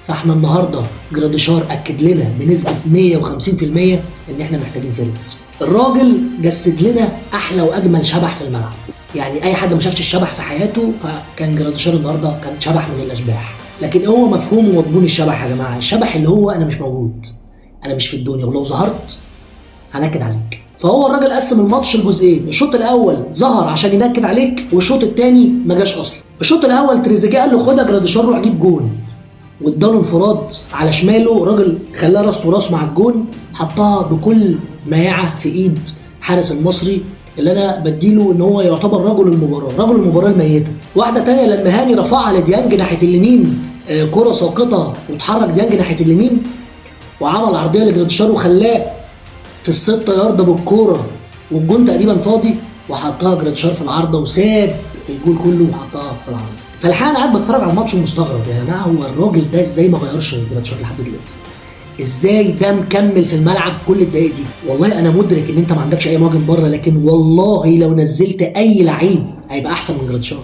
فاحنا النهارده جراديشار اكد لنا بنسبه 150% ان احنا محتاجين فيرود. الراجل جسد لنا احلى واجمل شبح في الملعب. يعني اي حد ما شافش الشبح في حياته فكان جراديشار النهارده كان شبح من الاشباح. لكن هو مفهوم ومضمون الشبح يا جماعه، الشبح اللي هو انا مش موجود، انا مش في الدنيا، ولو ظهرت هنكد عليك. فهو الراجل قسم الماتش لجزئين، الشوط الاول ظهر عشان ينكد عليك، والشوط الثاني ما جاش اصلا. الشوط الاول تريزيجيه قال له خد يا جراديشار روح جيب جون، واداله انفراد على شماله، الراجل خلاه راس وراس مع الجون، حطها بكل مياعه في ايد حارس المصري اللي انا بديله ان هو يعتبر رجل المباراه، رجل المباراه الميته. واحده تانية لما هاني رفعها لديانج ناحيه اليمين، كره ساقطه واتحرك ديانج ناحيه اليمين وعمل عرضيه لجراديشار وخلاه في الستة يارده بالكوره والجون تقريبا فاضي، وحطها جراديشار في العارضه وساب الجول كله وحطها في العارضه. فالحقيقه انا قاعد بتفرج على الماتش ومستغرب يا جماعه، هو الراجل ده ازاي ما غيرش جراديشار لحد دلوقتي؟ ازاي ده مكمل في الملعب كل الدقايق دي؟ والله انا مدرك ان انت ما عندكش اي مهاجم بره، لكن والله لو نزلت اي لعيب هيبقى احسن من جراديشار.